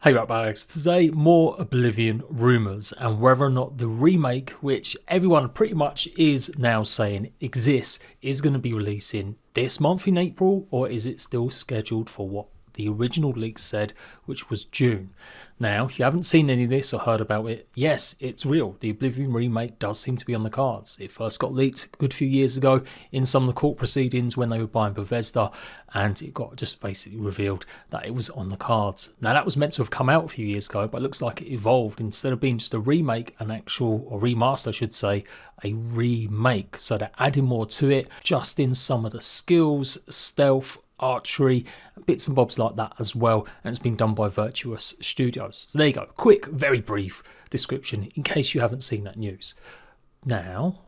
Hey RATBAGGERS, today more Oblivion rumours and whether or not the remake, which everyone pretty much is now saying exists, is going to be releasing this month in April, or is it still scheduled for what the original leak said, which was June. Now, if you haven't seen any of this or heard about it, yes, it's real. The Oblivion remake does seem to be on the cards. It first got leaked a good few years ago in some of the court proceedings when they were buying Bethesda, and it got just basically revealed that it was on the cards. Now, that was meant to have come out a few years ago, but it looks like it evolved. Instead of being just a remake, an actual, or remaster I should say, a remake. So they're adding more to it, just in some of the skills, stealth, archery, bits and bobs like that as well, and it's been done by Virtuous Studios. So there you go, quick, very brief description in case you haven't seen that news. Now,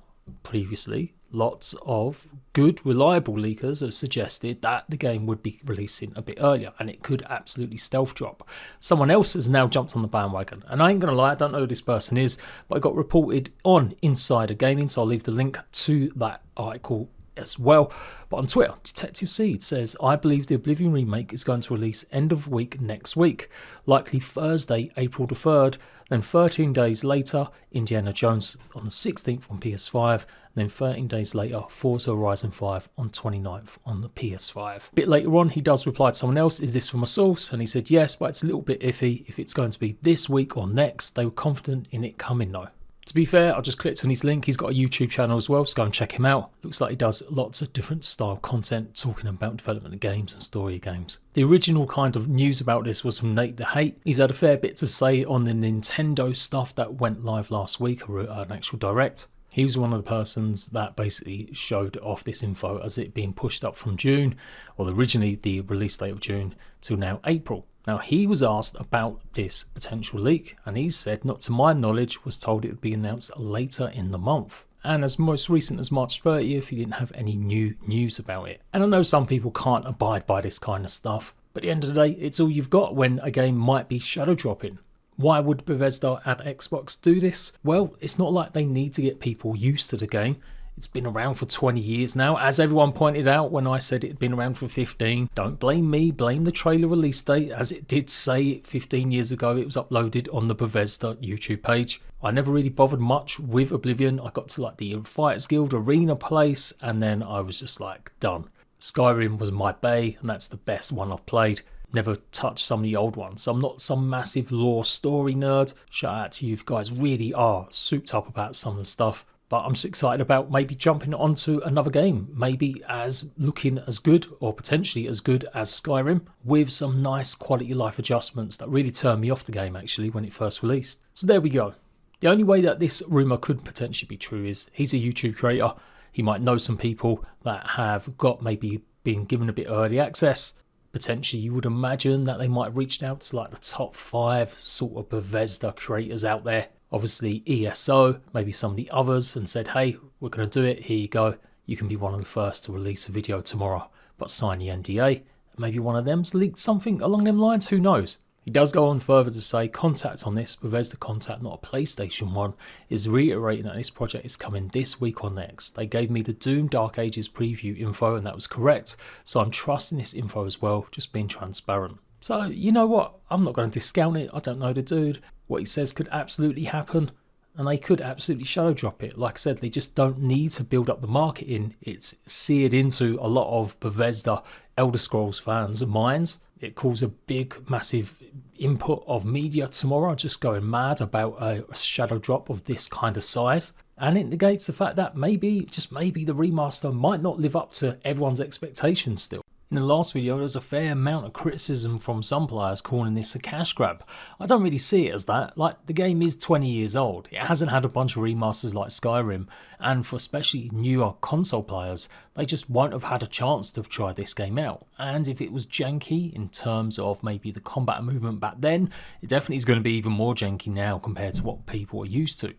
previously, lots of good, reliable leakers have suggested that the game would be releasing a bit earlier and it could absolutely stealth drop. Someone else has now jumped on the bandwagon, and I ain't gonna lie, I don't know who this person is, but it got reported on Insider Gaming, so I'll leave the link to that article as well. But on Twitter, Detective Seed says, I believe the Oblivion remake is going to release end of week next week, likely Thursday, April the 3rd, then 13 days later, Indiana Jones on the 16th on PS5, and then 13 days later, Forza Horizon 5 on 29th on the PS5. A bit later on, he does reply to someone else, is this from a source? And he said yes, but it's a little bit iffy if it's going to be this week or next. They were confident in it coming though. To be fair, I just clicked on his link. He's got a YouTube channel as well, so go and check him out. Looks like he does lots of different style content talking about development of games and story of games. The original kind of news about this was from Nate the Hate. He's had a fair bit to say on the Nintendo stuff that went live last week, or an actual direct. He was one of the persons that basically showed off this info as it being pushed up from June, or originally the release date of June, till now April. Now, he was asked about this potential leak, and he said, not to my knowledge, was told it would be announced later in the month. And as most recent as March 30th, he didn't have any new news about it. And I know some people can't abide by this kind of stuff, but at the end of the day, it's all you've got when a game might be shadow dropping. Why would Bethesda and Xbox do this? Well, it's not like they need to get people used to the game. It's been around for 20 years now, as everyone pointed out when I said it had been around for 15. Don't blame me, blame the trailer release date, as it did say 15 years ago it was uploaded on the Bethesda YouTube page. I never really bothered much with Oblivion. I got to like the Fighters Guild arena place, and then I was just like done. Skyrim was my bae, and that's the best one I've played. Never touched some of the old ones. So I'm not some massive lore story nerd. Shout out to you guys, really are souped up about some of the stuff. But I'm just excited about maybe jumping onto another game, maybe as looking as good or potentially as good as Skyrim, with some nice quality of life adjustments that really turned me off the game actually when it first released. So there we go. The only way that this rumour could potentially be true is he's a YouTube creator. He might know some people that have got maybe been given a bit early access. Potentially you would imagine that they might have reached out to like the top 5 sort of Bethesda creators out there. Obviously ESO, maybe some of the others, and said, hey, we're going to do it, here you go. You can be one of the first to release a video tomorrow, but sign the NDA. Maybe one of them's leaked something along them lines, who knows? He does go on further to say, contact on this, Bethesda contact, not a PlayStation one, is reiterating that this project is coming this week or next. They gave me the Doom Dark Ages preview info and that was correct, so I'm trusting this info as well, just being transparent. So, you know what, I'm not going to discount it, I don't know the dude. What he says could absolutely happen, and they could absolutely shadow drop it. Like I said, they just don't need to build up the marketing. It's seared into a lot of Bethesda Elder Scrolls fans' minds. It caused a big, massive input of media tomorrow, just going mad about a shadow drop of this kind of size. And it negates the fact that maybe, just maybe, the remaster might not live up to everyone's expectations still. In the last video, there was a fair amount of criticism from some players calling this a cash grab. I don't really see it as that. Like, the game is 20 years old. It hasn't had a bunch of remasters like Skyrim, and for especially newer console players, they just won't have had a chance to have tried this game out. And if it was janky in terms of maybe the combat movement back then, it definitely is going to be even more janky now compared to what people are used to.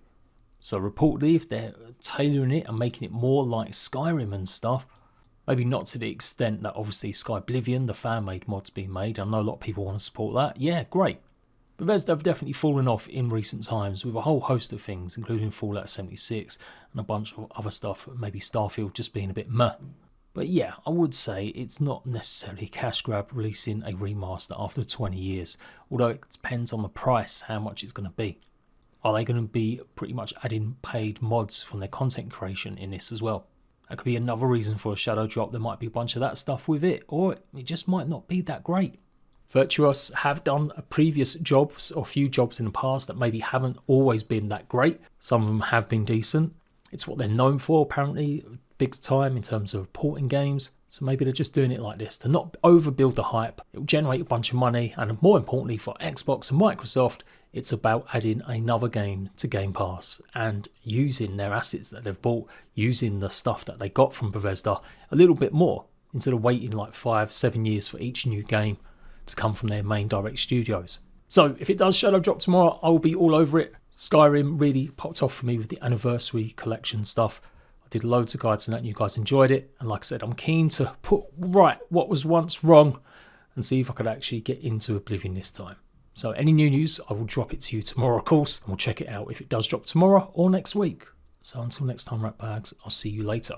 So reportedly, if they're tailoring it and making it more like Skyrim and stuff, maybe not to the extent that obviously Oblivion, the fan-made mod's being made. I know a lot of people want to support that. Yeah, great. Bethesda have definitely fallen off in recent times with a whole host of things, including Fallout 76 and a bunch of other stuff, maybe Starfield just being a bit meh. But yeah, I would say it's not necessarily a cash grab releasing a remaster after 20 years, although it depends on the price, how much it's going to be. Are they going to be pretty much adding paid mods from their content creation in this as well? That could be another reason for a shadow drop. There might be a bunch of that stuff with it, or it just might not be that great. Virtuos have done previous jobs or few jobs in the past that maybe haven't always been that great. Some of them have been decent. It's what they're known for apparently, big time in terms of porting games. So maybe they're just doing it like this to not overbuild the hype. It will generate a bunch of money, and more importantly for Xbox and Microsoft, it's about adding another game to Game Pass and using their assets that they've bought, using the stuff that they got from Bethesda a little bit more, instead of waiting like 5-7 years for each new game to come from their main direct studios. So if it does shadow drop tomorrow, I will be all over it. Skyrim really popped off for me with the anniversary collection stuff. I did loads of guides on that and you guys enjoyed it. And like I said, I'm keen to put right what was once wrong and see if I could actually get into Oblivion this time. So any new news, I will drop it to you tomorrow, of course, and we'll check it out if it does drop tomorrow or next week. So until next time, Ratbags, I'll see you later.